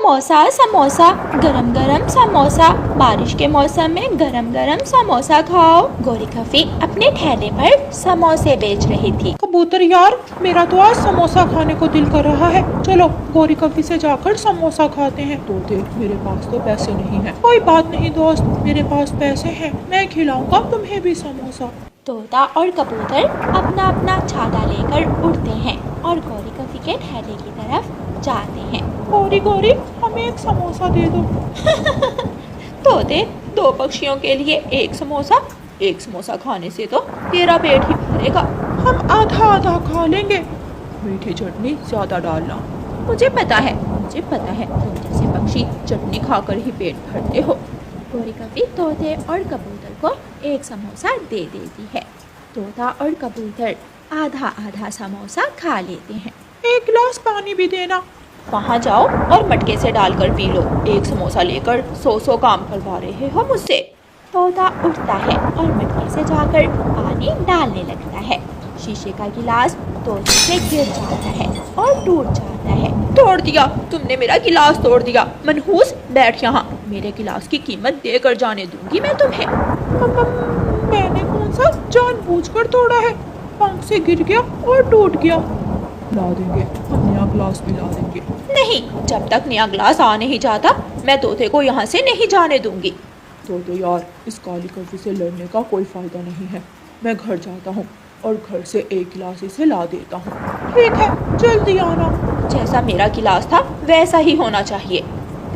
समोसा समोसा गरम गरम समोसा, बारिश के मौसम में गरम गरम समोसा खाओ। गोरी कफी अपने ठेले पर समोसे बेच रही थी। कबूतर यार, मेरा तो आज समोसा खाने को दिल कर रहा है। चलो गोरी कफी से जाकर समोसा खाते हैं। तो देख, मेरे पास तो पैसे नहीं है। कोई बात नहीं दोस्त, मेरे पास पैसे हैं, मैं खिलाऊंगा तुम्हें भी समोसा। तोता और कबूतर अपना अपना छाता लेकर उड़ते हैं और गोरी कफी के ठेले की तरफ जाते हैं। गोरी गोरी, हमें एक समोसा दे दो। तोते, दो पक्षियों के लिए एक समोसा खाने से तो तेरा पेट ही भरेगा। हम आधा आधा खा लेंगे। मीठी चटनी ज्यादा डालना। मुझे पता है तुम जैसे पक्षी चटनी खाकर ही पेट भरते हो। गोरी कफी तोते और कबूतर को एक समोसा दे देती है। तोता और कबूतर आधा आधा समोसा खा लेते हैं। एक गिलास पानी भी देना। वहाँ जाओ और मटके से डालकर पी लो। एक समोसा लेकर 100 काम करवा रहे हो मुझसे। तोता उठता है और मटके से जाकर पानी डालने लगता है। शीशे का गिलास तोते से गिर जाता है और टूट जाता है। तोड़ दिया, तुमने मेरा गिलास तोड़ दिया। मनहूस, बैठ यहाँ, मेरे गिलास की कीमत देकर जाने दूंगी मैं तुम्हें। मैंने कौन सा जानबूझकर तोड़ा है? पंख से गिर गया और टूट गया। ला देंगे, हम नया गिलास भी ला देंगे। नहीं, जब तक नया गिलास आ नहीं जाता मैं तोते को यहाँ से नहीं जाने दूंगी। तो यार, इस काली कफी से लड़ने का कोई फायदा नहीं है। मैं घर जाता हूँ और घर से एक गिलास इसे ला देता हूँ। ठीक है, जल्दी आना। जैसा मेरा गिलास था वैसा ही होना चाहिए।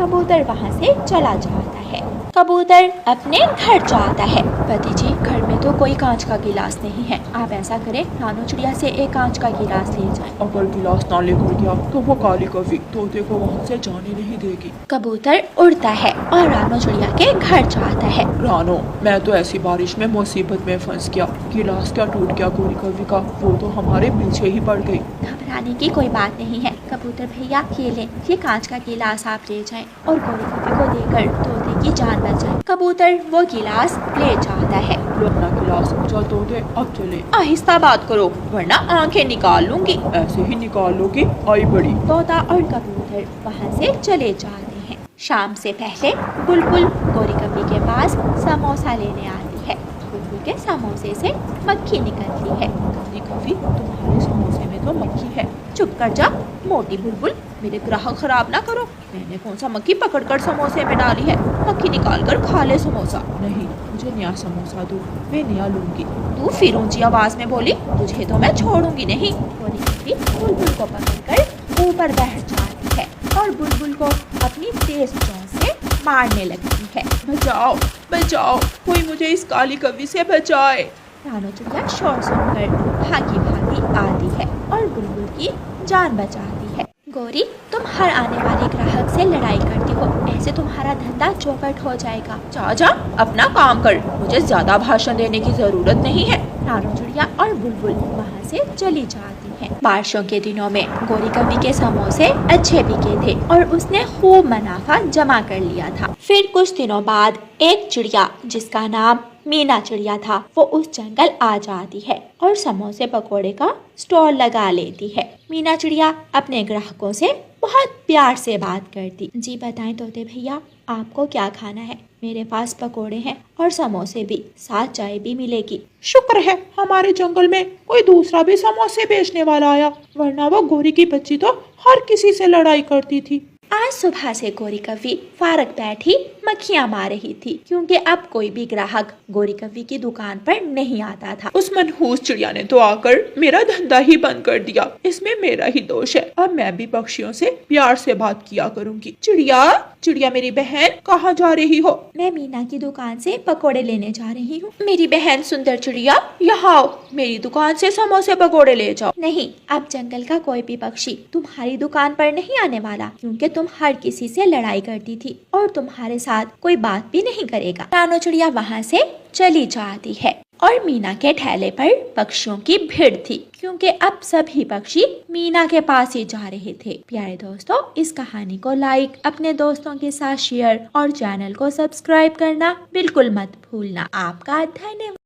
कबूतर वहाँ से चला जाता है। कबूतर अपने घर जाता है। पति जी, घर में तो कोई कांच का गिलास नहीं है। आप ऐसा करें, रानो चिड़िया से एक कांच का गिलास ले जाएं। अगर गिलास ना लेकर गया तो वो काली कफी तोते को वहाँ से जाने नहीं देगी। कबूतर उड़ता है और रानो चिड़िया के घर जाता है। रानो, मैं तो ऐसी बारिश में मुसीबत में फंस गया। गिलास क्या टूट गया गोरी कफी का, वो तो हमारे पीछे ही पड़ गई। घबराने की कोई बात नहीं है कबूतर भैया, ये लें, ये कांच का गिलास आप ले जाएं और गोरी कफी को देकर तोते की जान बचाएं। कबूतर वो गिलास ले जाता है। लो अपना गिलास, चल तोते अब चले। आहिस्ता बात करो वरना आंखें निकाल लूंगी। ऐसे ही निकाल लोगी, आई बड़ी। तोता और कबूतर वहाँ से चले जाते हैं। शाम से पहले बुलबुल गोरी कफी के पास समोसा लेने आती है। बुलबुल के समोसे से मक्खी निकलती है। गोरी कफी, तुम्हारे समोसे में तो मक्खी है। चुप कर जा मोटी बुलबुल, मेरे ग्राहक खराब ना करो। मैंने कौन सा मक्खी पकड़कर समोसे में डाली है? मक्खी निकाल कर खा ले समोसा। नहीं, मुझे नया समोसा दो, मैं नया लूंगी। तू फिर ऊंची आवाज में बोली, तुझे तो मैं छोड़ूंगी नहीं। गोरी कफी बुलबुल को पकड़कर ऊपर बैठ जाती है और बुलबुल को अपनी तेज चोंच से मारने लगती है। बचाओ बचाओ, कोई मुझे इस काली कफी से बचाए। रानो चिड़िया शोर सुनकर भागी भागी आती है और बुलबुल की जान बचाती है। गोरी, तुम हर आने वाले ग्राहक से लड़ाई करती हो, ऐसे तुम्हारा धंधा चौपट हो जाएगा। जा अपना काम कर, मुझे ज्यादा भाषण देने की जरूरत नहीं है। रानो चिड़िया और बुलबुल वहाँ से चली जाती हैं। बारिशों के दिनों में गोरी कफी के समोसे अच्छे बिके थे और उसने खूब मुनाफा जमा कर लिया था। फिर कुछ दिनों बाद एक चिड़िया जिसका नाम मीना चिड़िया था, वो उस जंगल आ जाती है और समोसे पकोड़े का स्टॉल लगा लेती है। मीना चिड़िया अपने ग्राहकों से बहुत प्यार से बात करती। जी बताएं तोते भैया, आपको क्या खाना है? मेरे पास पकोड़े हैं और समोसे भी, साथ चाय भी मिलेगी। शुक्र है हमारे जंगल में कोई दूसरा भी समोसे बेचने वाला आया, वरना वो गोरी की बच्ची तो हर किसी से लड़ाई करती थी। आज सुबह से गोरी कफी फारक बैठी मक्खियाँ मार रही थी, क्योंकि अब कोई भी ग्राहक गोरी कफी की दुकान पर नहीं आता था। उस मनहूस चिड़िया ने तो आकर मेरा धंधा ही बंद कर दिया। इसमें मेरा ही दोष है। अब मैं भी पक्षियों से प्यार से बात किया करूंगी। चिड़िया मेरी बहन, कहाँ जा रही हो? मैं मीना की दुकान से पकोड़े लेने जा रही हूँ। मेरी बहन सुंदर चिड़िया, यहाँ आओ, मेरी दुकान से समोसे पकोड़े ले जाओ। नहीं, अब जंगल का कोई भी पक्षी तुम्हारी दुकान पर नहीं आने वाला, क्योंकि तुम हर किसी से लड़ाई करती थी और तुम्हारे साथ कोई बात भी नहीं करेगा। रानो चिड़िया वहाँ से चली जाती है और मीना के ठेले पर पक्षियों की भीड़ थी, क्योंकि अब सभी पक्षी मीना के पास ही जा रहे थे। प्यारे दोस्तों, इस कहानी को लाइक, अपने दोस्तों के साथ शेयर और चैनल को सब्सक्राइब करना बिल्कुल मत भूलना। आपका धन्यवाद।